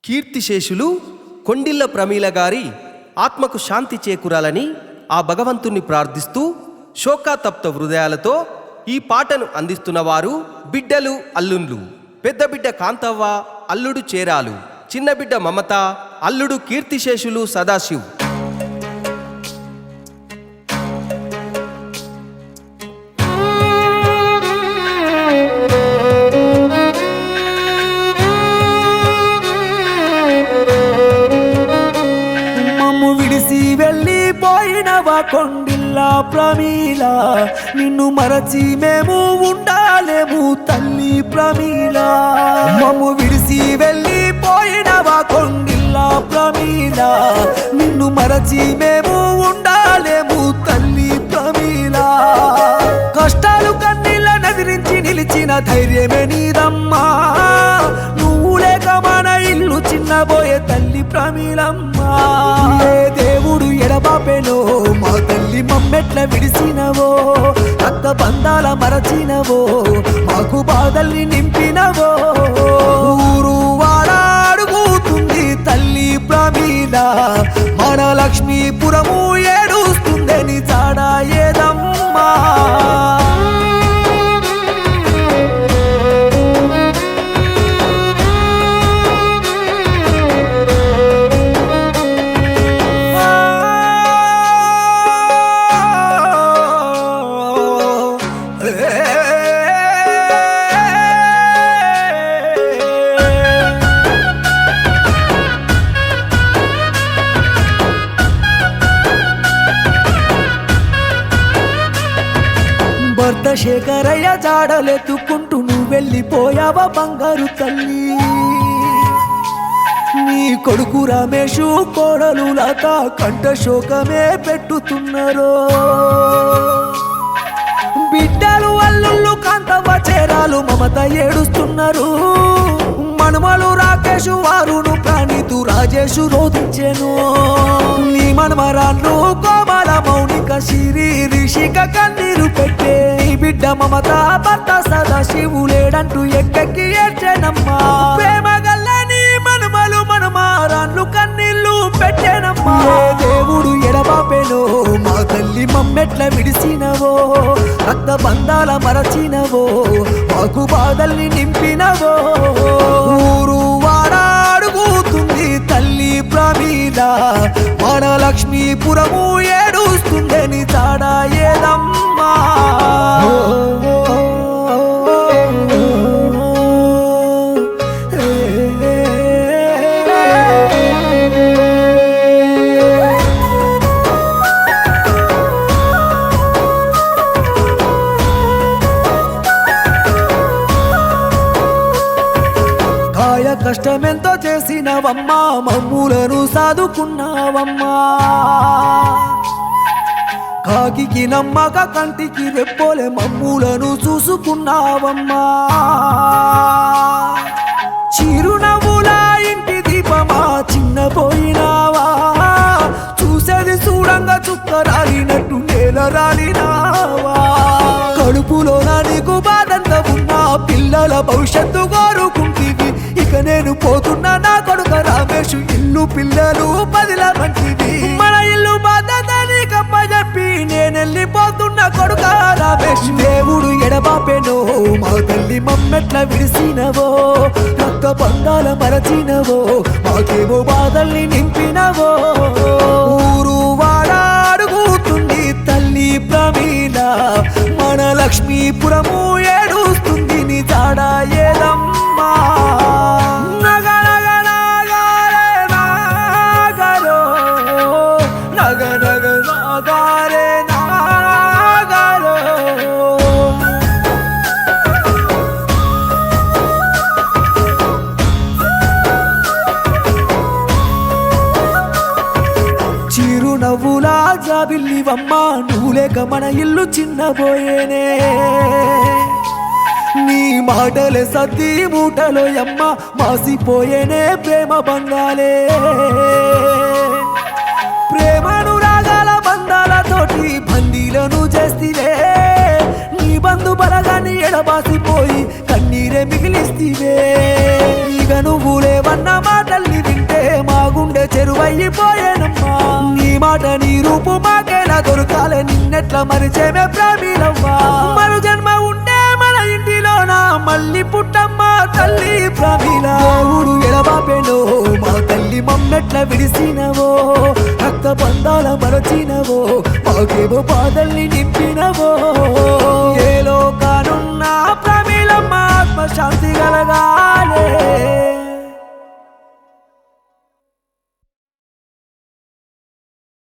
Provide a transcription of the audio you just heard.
కీర్తిశేషులు కొండిల్ల ప్రమీల గారి ఆత్మకు శాంతి చేకూరాలని ఆ భగవంతుణ్ణి ప్రార్థిస్తూ శోకాతప్త హృదయాలతో ఈ పాటను అందిస్తున్నవారు బిడ్డలు అల్లుండ్లు. పెద్ద బిడ్డ కాంతవ్వ, అల్లుడు చేరాలు, చిన్న బిడ్డ మమత, అల్లుడు కీర్తిశేషులు సదాశివ్. కొండిల్ల ప్రమీల, నిన్ను మరచి మేము ఉండాలేము తల్లి ప్రమీల. మమ్ము విడిసి వెళ్ళిపోయినవా కొండిల్ల ప్రమీల, నిన్ను మరచి మేము ఉండాలేము తల్లి ప్రమీల. కష్టాలు కన్నీళ్ళ నదిరించి నిలిచిన ధైర్యమే నీదమ్మా, నువ్వు లేక మన ఇల్లు చిన్నబోయే తల్లి ప్రమీలమ్మా. దేవుడు ఎడబాపెనో మా తల్లి మమ్మెట్ల విడిసినవో, రక్త బంధాల మరచినవో, మాకు బాధల్ని నింపినవో. ఊరు వాడాడుగుతుంది తల్లి ప్రమీల, మన లక్ష్మీపురము ఏడుస్తుందని చాడా ఏదమ్మా. భర్త శేఖరయ్య జాడలెత్తుకుంటూ నువ్వు వెళ్ళిపోయావా బంగారు తల్లి. నీ కొడుకు రమేషు కోడలు లత కంట శోకమే పెట్టుతున్నారు. బిడ్డలు అల్లుళ్ళు కాంతవ్వ చేరాలు మమత ఏడుస్తున్నారు. మనుమలు రాకేషు వారును ప్రణీతు రాజేషు రోధించెను. నీ మనమరాన్ను కోమల మౌనిక శిరి రిషిక కన్నీరు పెట్టే. నీ బిడ్డ మమత భర్త సదాశివు లేడంటూ ఎక్కకి ఏడ్చెనమ్మా. ప్రేమ గల్ల నీ మనమలు మనమారాన్లు కన్నీళ్లు పెట్టేనమ్మా. దేవుడు ఎడబాపెనో మా తల్లి మమ్మెట్ల విడిసినవో, రక్త బంధాల మరచినవో, మాకు బాధల్ని నింపినవో. ఊరు వాడాడుగుతుంది తల్లి ప్రమీల, మన లక్ష్మీపురము ఏడుస్తుందని చాడా ఏదమ్మా. కష్టమెంతో చేసినవమ్మా, మమ్ములను సాదుకున్నావమ్మా. కాకికి నమ్మక కంటికి రెప్పోలే మమ్ములను చూసుకున్నావమ్మా. చిరునవ్వుల ఇంటి దీపమా చిన్నపోయినావా, చూసేది చూడంగా చుక్క రాలినట్టు నేల రాలినావా. కడుపులోన నీకు బాధంత ఉన్నా పిల్లల భవిష్యత్తు కోరుకుంటివి. ఇక నేను పోతున్నా నా కొడుక రమేషు, ఇల్లు పిల్లలు పదిల మంచిది. మన ఇల్లు బాధ్యత నీకప్ప చెప్పి నేనెళ్ళిపోతున్నా కొడుక రమేష్. దేవుడు ఎడబాపెనో మా తల్లి మమ్మెట్ల విడిసినవో, రక్త బంధాల మరచినవో, మాకేమో బాధల్ని నింపినవో. ఊరు వాడాడుగుతుంది తల్లి ప్రమీల, మన లక్ష్మీపురము ఏడుస్తుంది నీ చాడా ఏదమ్మా. చిరునవ్వులా జాబిల్లివమ్మా, నువ్వు లేక మన ఇల్లు చిన్నబోయేనే. నీ మాటలే సత్తి మూటలో అమ్మ మాసిపోయేనే ప్రేమ బంగాలే. ప్రేమను రాగాల బంధాలతోటి బందీలను చేస్తివే. నీ బంధు బలగాన్ని ఎడబాసిపోయి కన్నీరే మిగిలిస్తివే. ఇక నువ్వు లేవన్న మాటల్ని మరిచిపోయేనమ్మా నీ మాట నీ రూపు మాకేలా దొరకాలే నిన్నెట్లా మరిచేమే ప్రామిలవ్వా మరు జన్మ ఉంటే మన ఇంటిలోన మళ్ళీ పుట్టమ్మా తల్లి ప్రామిల దేవుడు ఎడబాపెనో మా తల్లి మమ్మెట్ల విడిసినవో రక్త బంధాల మరచినవో మాకేమో బాధల్ని నింపినవో ఏ లోకానున్నా